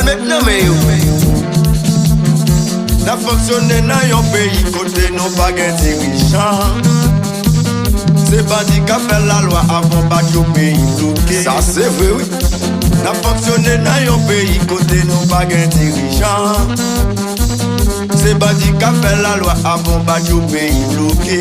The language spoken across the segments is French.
maintenant mais yo. La fonctionner dans un pays côté non pas gain dirigeant. C'est bandit qui fait la loi avant pas au pays bloqué. Ça c'est vrai oui. La fonctionner dans un pays côté non pas gain dirigeant. C'est bandit qui fait la loi avant pas au pays bloqué.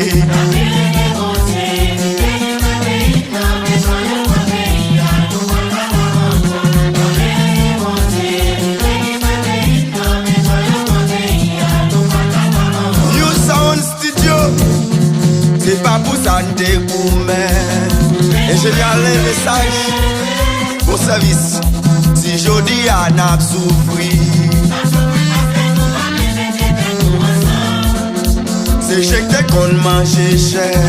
C'est pas pour ça que t'es gourmet. Ingénieur les messages au service. Si je dis à n'a souffri, c'est chèque t'es qu'on mange cher.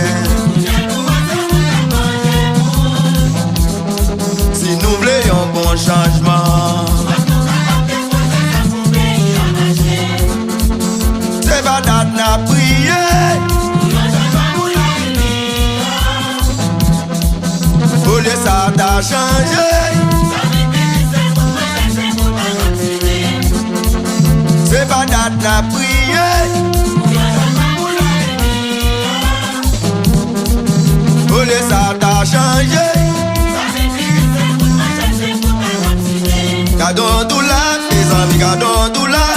Si nous voulons un bon changement, c'est pas date n'a prié. Ça t'a changé. C'est pas date n'a prié. Ça t'a changé. Gardons tout là, mes amis, gardons tout là.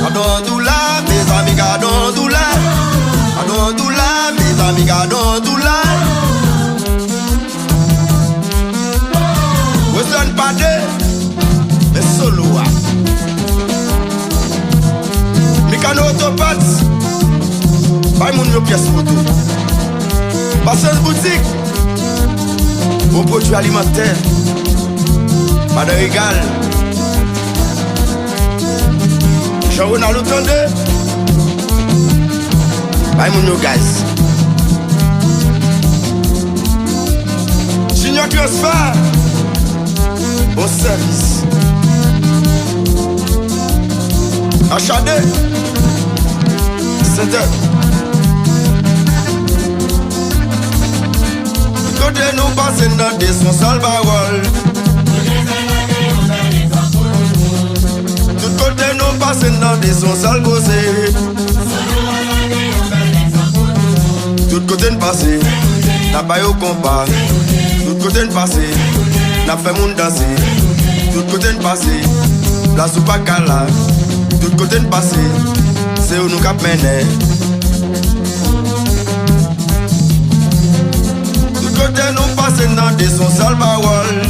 Gardons tout là, mes amis, gardons tout là. Gardons tout là, mes amis, gardons tout là. Sonne pas de, mais solo. Mécano autopathe, pas mon pièce photo. Passez boutique, bon produit alimentaire, pas de régal. Jean-Ronald Otande, pas mon gaz. Junior Transfert. Bon service. Achade. Center. Côté nous passer dans des sons sales paroles. Tout côté nous passer dans des sons sales causés. Tout côté nous passer. N'a pas eu compas. Tout côté nous passer. N'a fait mon danser, tout côté de passer, la soupe à cala, tout côté de passer, c'est où nous cap mener. Tout côté nous passer dans des sons sales paroles.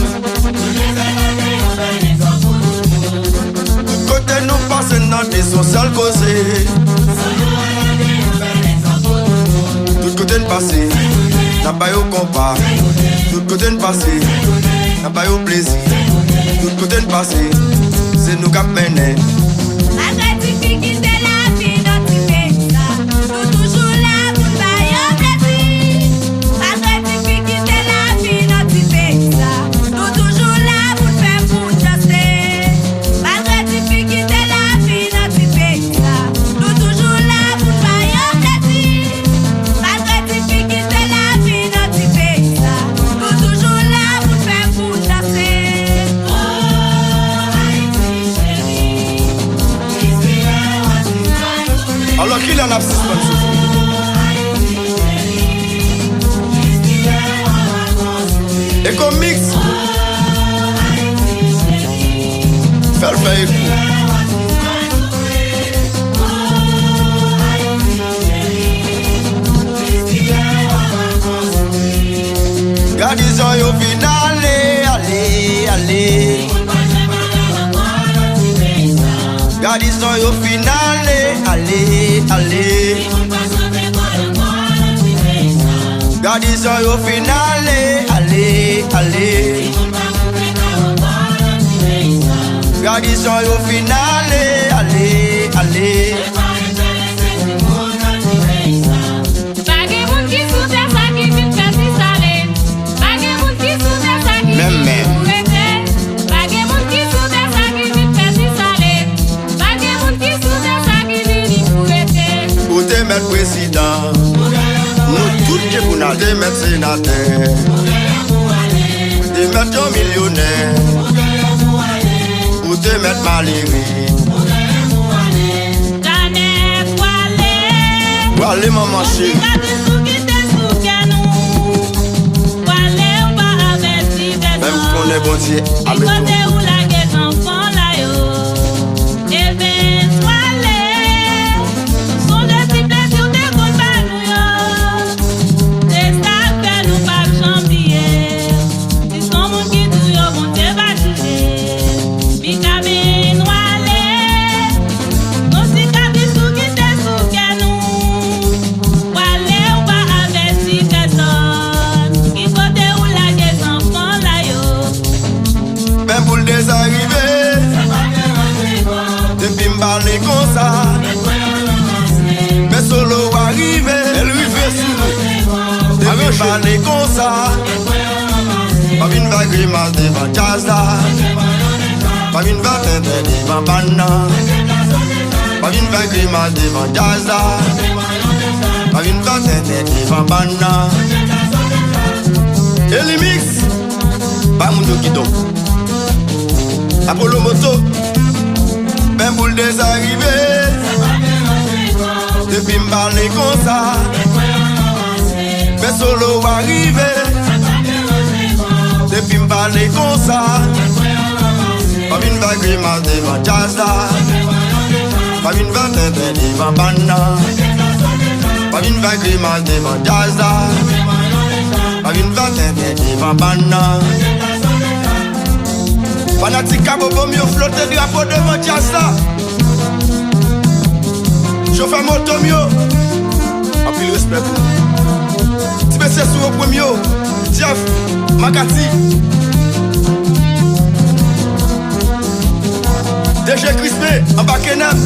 Tout côté nous passer dans des sons sales causés. Tout côté de passer, n'a pas eu compas, tout côté de passer. N'a pas eu plaisir, tout côté de passer, c'est nous qui menons. Malgré tu fais quitter la vie, notre ça, nous toujours là pour faire plaisir. Malgré tu fais quitter la vie, notre ça, nous toujours là pour faire pour chasser. Malgré tu fais quitter la vie, notre ça, nous toujours là pour faire plaisir. Malgré tu fais quitter la vie, notre ça, nous toujours là pour faire pour chasser. Alors qu'il en a suspendu. Et comme mix, fais le faire écoute. Gardez-en au final, allez, allez. Gardez-en au final, allez, allez. Gardez-en au final, allez, allez. Gardez-en au final, allez, allez. Mettre président, nous tous qui pour nous mettre sénateur, de mettre millionnaire, pour te mettre malheureux. Allez maman chérie. Même qu'on est bon Dieu avec toi. Depuis m'parler comme ça, mais solo arrivé, elle rive sous nous. Depuis m'parler comme ça, pas une vague grimace devant Jazza, pas une vague tête devant Banna, pas une vague grimace devant Jazza, pas une vague tête devant Banna. Et les mix, pas mon dos qui donne. Apollo Moto, ben boule des arrivées. Depuis m'parler comme ça, ben solo arrivé. Depuis m'parler comme ça, pas une vague grimace devant Jazza, pas une vague tête devant Banna, pas une vague grimace devant Jazza, pas une vague tête devant Banna. Fanatique à bobo mieux flotter drapeau devant Jazza. Chauffeur moto mieux. En plus respect pour nous. Tu peux se sur au premier. Jeff, Makati. DG Crispé, en Bakenam.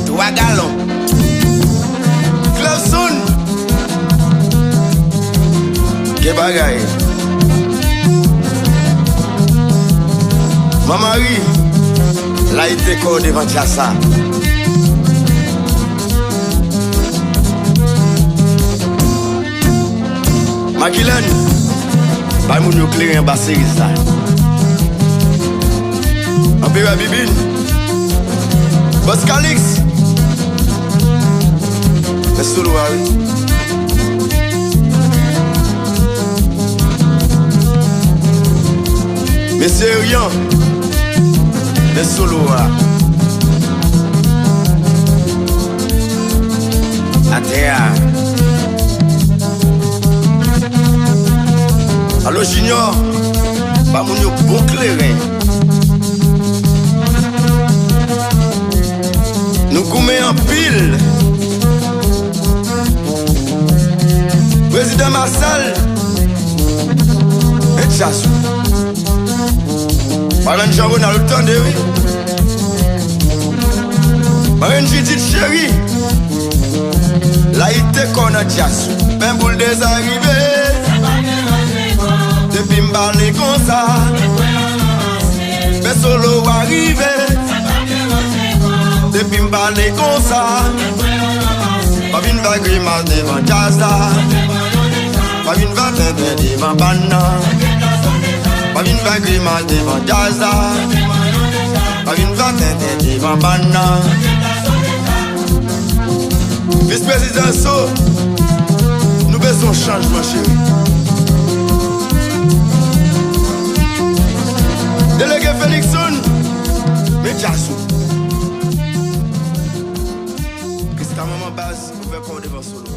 3 gallons. Clefson. Que bagaille. Maman-Marie, là il était quoi devant Jazza. Makilen, pas mon nucléaire en bas série ça. En bébé Bibine, Boss Calix, mais solo mais c'est rien. Les solo à terre. Allo Junior, pas mon bon clairin. Nous coumons en pile. Président Massal et Chassou. Parlant de Jean-Ronald le temps de oui. Marine Judith chérie. Là il te connaît Chassou. Ben boule des arrivées. Depuis m'parler comme ça. Ben solo arrivé. Depuis m'parler comme ça. Pas une vague grimace devant Jazza. Pas une vague tête devant Banna. Pas une vague grimace devant Jazza. Pas une vague tête devant Banna. Vice-président So, nous besoin de changement chérie. Délégué Félixson, mais Jassou. Qu'est-ce que ta maman base, ouvert corps devant Solo.